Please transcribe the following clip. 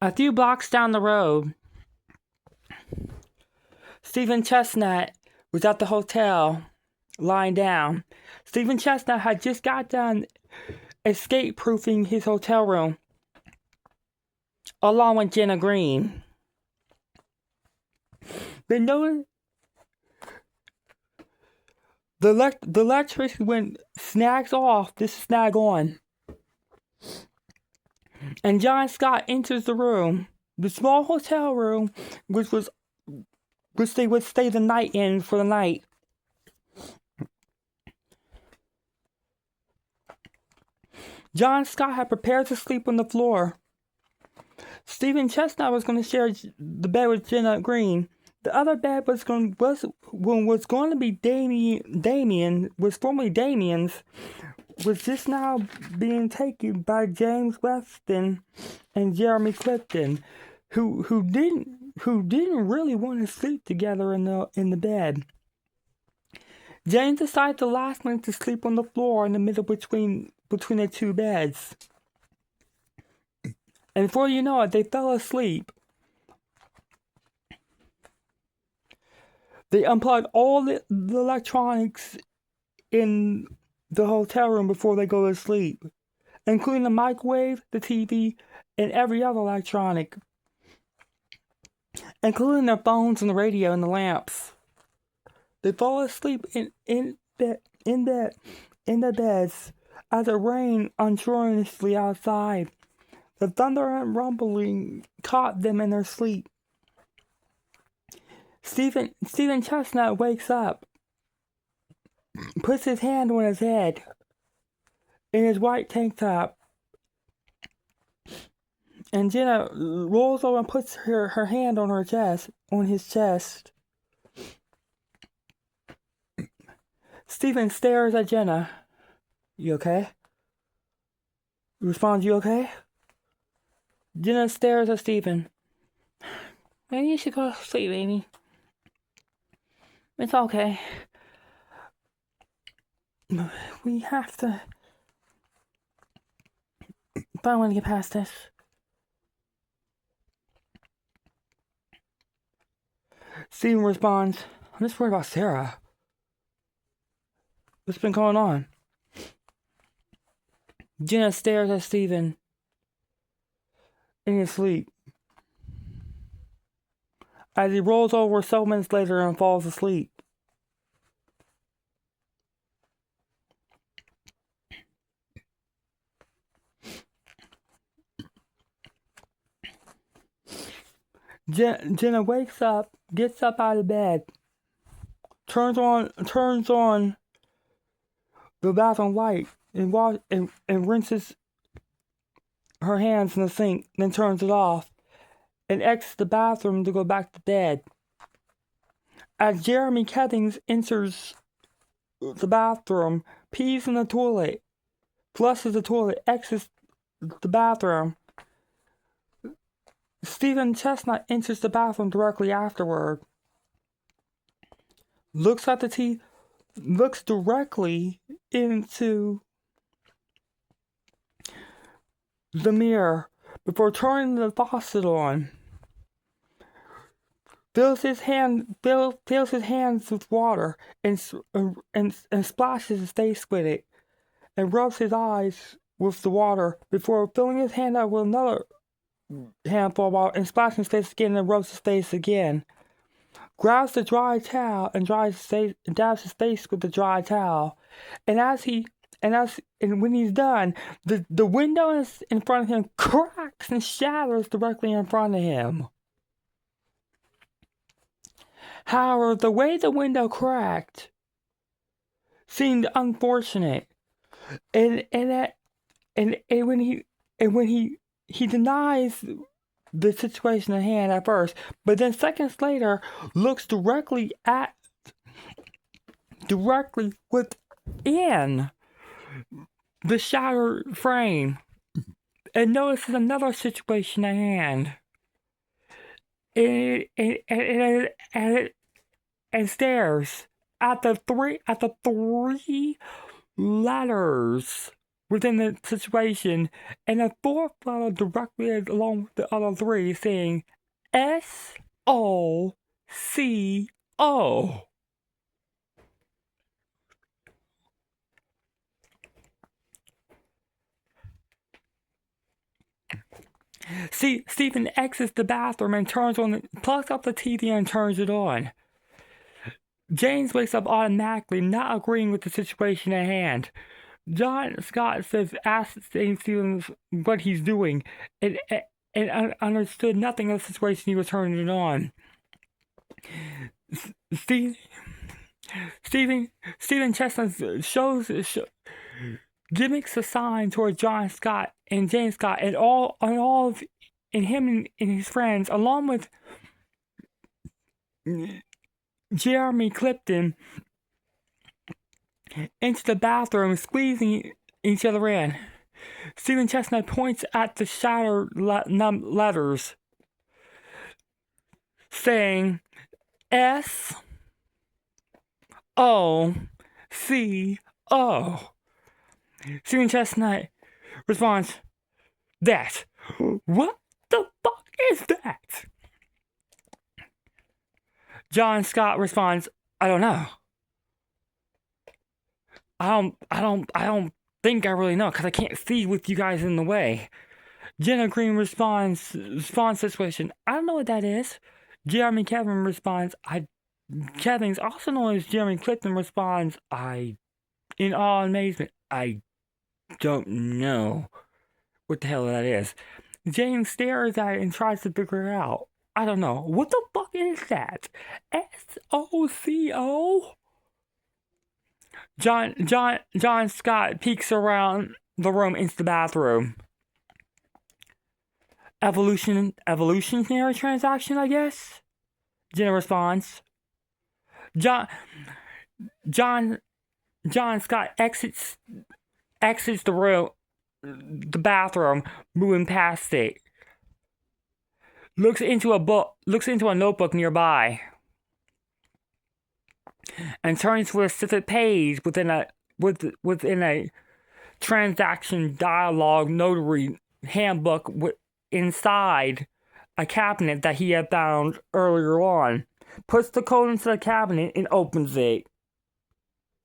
A few blocks down the road, Stephen Chestnut was at the hotel, lying down. Stephen Chestnut had just got done escape-proofing his hotel room, along with Jenna Green. They noticed the electricity went snags off, this snag on. And John Scott enters the room, the small hotel room, which they would stay the night in for the night. John Scott had prepared to sleep on the floor. Stephen Chestnut was going to share the bed with Jenna Green. The other bed was going to be Damien, was formerly Damien's, was just now being taken by James Weston and Jeremy Clifton, who didn't really want to sleep together in the bed. James decided the last night to sleep on the floor in the middle between the two beds. And before you know it, they fell asleep. They unplugged all the electronics in the hotel room before they go to sleep, including the microwave, the TV, and every other electronic, including their phones and the radio and the lamps. They fall asleep in their beds as it rained unceremoniously outside. The thunder and rumbling caught them in their sleep. Stephen Chestnut wakes up, puts his hand on his head in his white tank top, and Jenna rolls over and puts her hand on his chest. Stephen stares at Jenna. You okay? Responds, you okay? Jenna stares at Stephen. Maybe you should go to sleep, baby. It's okay. We have to find a way to get past this. Stephen responds, I'm just worried about Sarah. What's been going on? Jenna stares at Stephen in his sleep as he rolls over several minutes later and falls asleep. Jenna wakes up, gets up out of bed, turns on the bathroom light and rinses her hands in the sink, then turns it off and exits the bathroom to go back to bed. As Jeremy Kettings enters the bathroom, pees in the toilet, flushes the toilet, exits the bathroom, Stephen Chestnut enters the bathroom directly afterward, looks at the TV, looks directly into the mirror before turning the faucet on. Fills his hands with water and splashes his face with it, and rubs his eyes with the water before filling his hand up with another handful of water and splashing his face again and rubs his face again. Grabs the dry towel and dabs his face with the dry towel, and when he's done, the window in front of him cracks and shatters directly in front of him. However, the way the window cracked seemed unfortunate, and when he denies the situation at hand at first, but then seconds later looks directly within the shattered frame and notices another situation at hand. And stares at the three letters within the situation, and a fourth letter directly along with the other three, saying SOCO. Stephen exits the bathroom and plugs up the TV and turns it on. James wakes up automatically, not agreeing with the situation at hand. John Scott asks Stephen what he's doing, and understood nothing of the situation. He was turning it on. Stephen Chestnut gimmicks a sign towards John Scott and James Scott and him and his friends, along with Jeremy Clifton, into the bathroom, squeezing each other in. Stephen Chestnut points at the shattered letters, saying SOCO. Stephen Chestnut responds, "That? What the fuck is that?" John Scott responds, "I don't know. I don't think I really know, because I can't see with you guys in the way." Jenna Green responds to the situation, "I don't know what that is." Jeremy Kevin responds, Kevin's also known as Jeremy Clifton responds, in all amazement, "I don't know what the hell that is." James stares at it and tries to figure it out. "I don't know. What the fuck is that? SOCO?" John Scott peeks around the room into the bathroom. Evolutionary transaction, I guess? Jenna responds. John Scott exits the bathroom, moving past it. Looks into a notebook nearby, and turns to a specific page within a transaction dialogue notary handbook inside a cabinet that he had found earlier on. Puts the code into the cabinet and opens it.